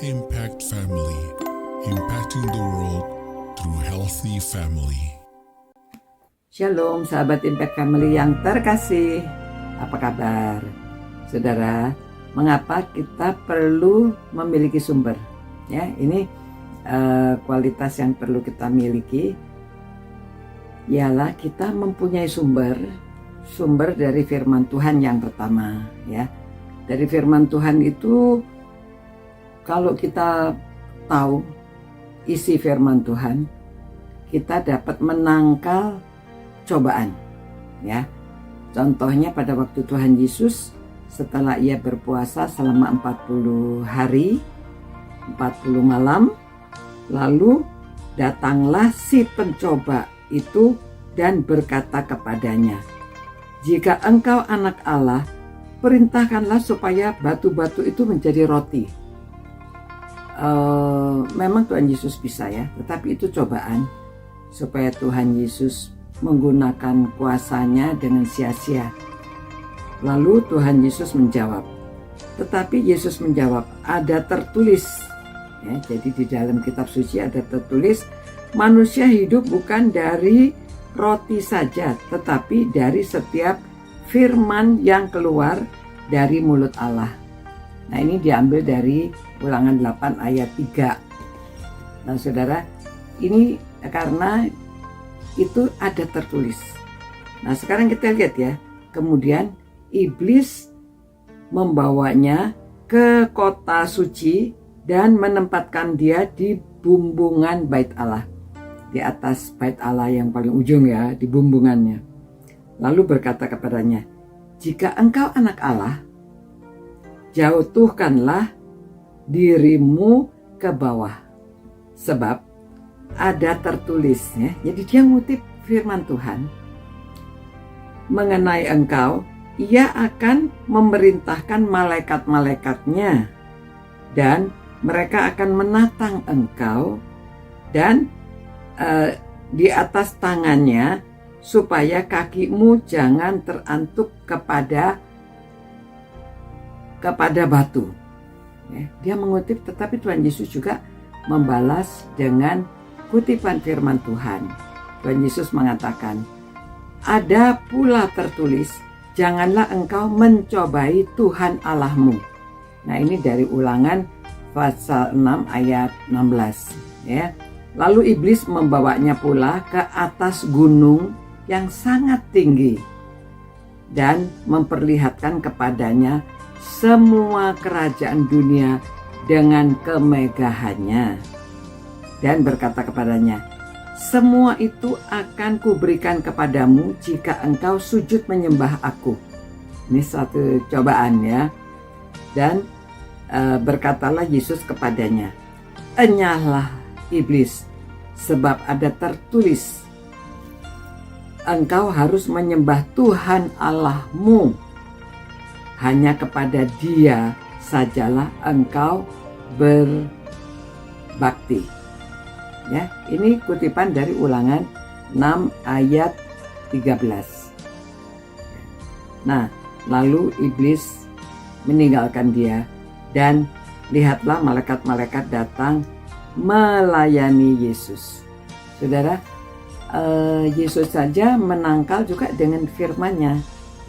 Impact Family, impacting the world through healthy family. Shalom sahabat Impact Family yang terkasih, apa kabar? Saudara, mengapa kita perlu memiliki sumber? Ya, ini kualitas yang perlu kita miliki ialah kita mempunyai sumber dari firman Tuhan yang pertama, ya. Dari firman Tuhan itu, kalau kita tahu isi firman Tuhan, kita dapat menangkal cobaan, ya. Contohnya pada waktu Tuhan Yesus setelah ia berpuasa selama 40 hari 40 malam, lalu datanglah si pencoba itu dan berkata kepadanya, "Jika engkau anak Allah, perintahkanlah supaya batu-batu itu menjadi roti." Memang Tuhan Yesus bisa, ya, tetapi itu cobaan supaya Tuhan Yesus menggunakan kuasanya dengan sia-sia. Lalu Tuhan Yesus menjawab, tetapi Yesus menjawab, ada tertulis, ya, jadi di dalam kitab suci ada tertulis, manusia hidup bukan dari roti saja, tetapi dari setiap firman yang keluar dari mulut Allah. Nah, ini diambil dari Ulangan 8 ayat 3. Nah, saudara, ini karena itu ada tertulis. Nah, sekarang kita lihat, ya. Kemudian iblis membawanya ke kota suci dan menempatkan dia di bumbungan bait Allah, di atas bait Allah yang paling ujung, ya, di bumbungannya. Lalu berkata kepadanya, "Jika engkau anak Allah, jatuhkanlah dirimu ke bawah, sebab ada tertulis," ya. Jadi dia ngutip firman Tuhan, mengenai engkau, ia akan memerintahkan malaikat-malaikatnya dan mereka akan menatang engkau dan di atas tangannya supaya kakimu jangan terantuk kepada batu. Ya, dia mengutip, tetapi Tuhan Yesus juga membalas dengan kutipan firman Tuhan. Tuhan Yesus mengatakan, ada pula tertulis, janganlah engkau mencobai Tuhan Allahmu. Nah, ini dari Ulangan pasal 6 ayat 16, ya. Lalu iblis membawanya pula ke atas gunung yang sangat tinggi dan memperlihatkan kepadanya semua kerajaan dunia dengan kemegahannya, dan berkata kepadanya, semua itu akan kuberikan kepadamu jika engkau sujud menyembah aku. Ini suatu cobaan, ya. Dan berkatalah Yesus kepadanya, enyahlah iblis, sebab ada tertulis, engkau harus menyembah Tuhan Allahmu, hanya kepada Dia sajalah engkau berbakti. Ya, ini kutipan dari Ulangan 6 ayat 13. Nah, lalu iblis meninggalkan dia dan lihatlah malaikat-malaikat datang melayani Yesus. Saudara, Yesus saja menangkal juga dengan firman-Nya.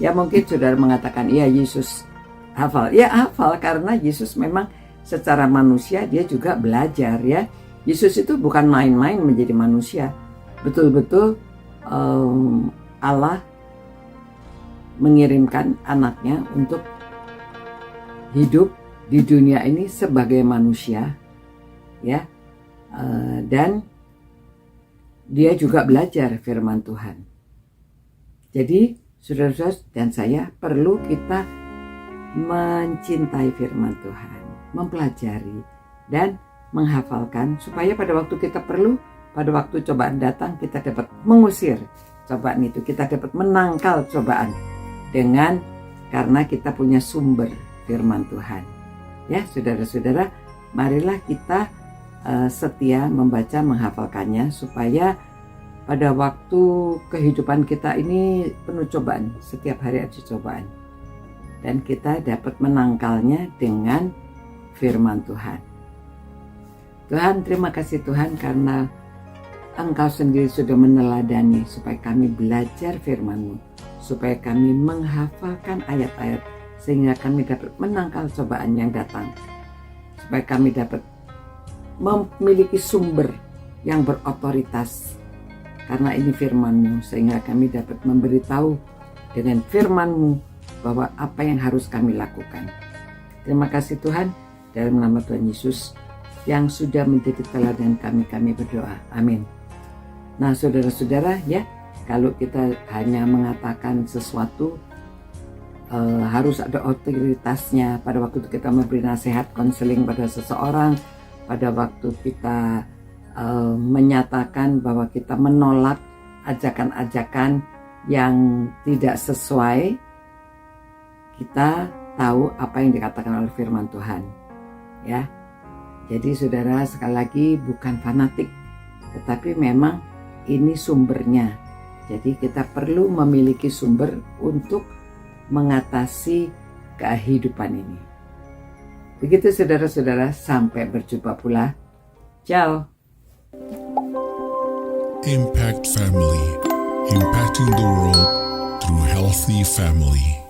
Ya, mungkin saudara mengatakan, iya Yesus hafal. Ya, hafal karena Yesus memang secara manusia dia juga belajar, ya. Yesus itu bukan main-main menjadi manusia. Betul-betul Allah mengirimkan anaknya untuk hidup di dunia ini sebagai manusia, ya. Dan dia juga belajar firman Tuhan. Jadi saudara-saudara dan saya perlu kita mencintai firman Tuhan, mempelajari dan menghafalkan, supaya pada waktu kita perlu, pada waktu cobaan datang, kita dapat mengusir cobaan itu, kita dapat menangkal cobaan karena kita punya sumber firman Tuhan. Ya, saudara-saudara, marilah kita setia membaca, menghafalkannya, supaya pada waktu kehidupan kita ini penuh cobaan, setiap hari ada cobaan, dan kita dapat menangkalnya dengan firman Tuhan. Tuhan, terima kasih Tuhan karena Engkau sendiri sudah meneladani supaya kami belajar firman-Mu, supaya kami menghafalkan ayat-ayat sehingga kami dapat menangkal cobaan yang datang, supaya kami dapat memiliki sumber yang berotoritas karena ini firman-Mu, sehingga kami dapat memberitahu dengan firman-Mu bahwa apa yang harus kami lakukan. Terima kasih Tuhan, dalam nama Tuhan Yesus yang sudah menjadi teladan kami berdoa. Amin. Nah saudara-saudara ya, kalau kita hanya mengatakan sesuatu harus ada otoritasnya pada waktu kita memberi nasihat konseling pada seseorang, pada waktu kita menyatakan bahwa kita menolak ajakan-ajakan yang tidak sesuai, kita tahu apa yang dikatakan oleh firman Tuhan ya. Jadi saudara, sekali lagi bukan fanatik, tetapi memang ini sumbernya. Jadi kita perlu memiliki sumber untuk mengatasi kehidupan ini. Begitu saudara-saudara, sampai berjumpa pula. Ciao. Impact Family, impacting the world through healthy family.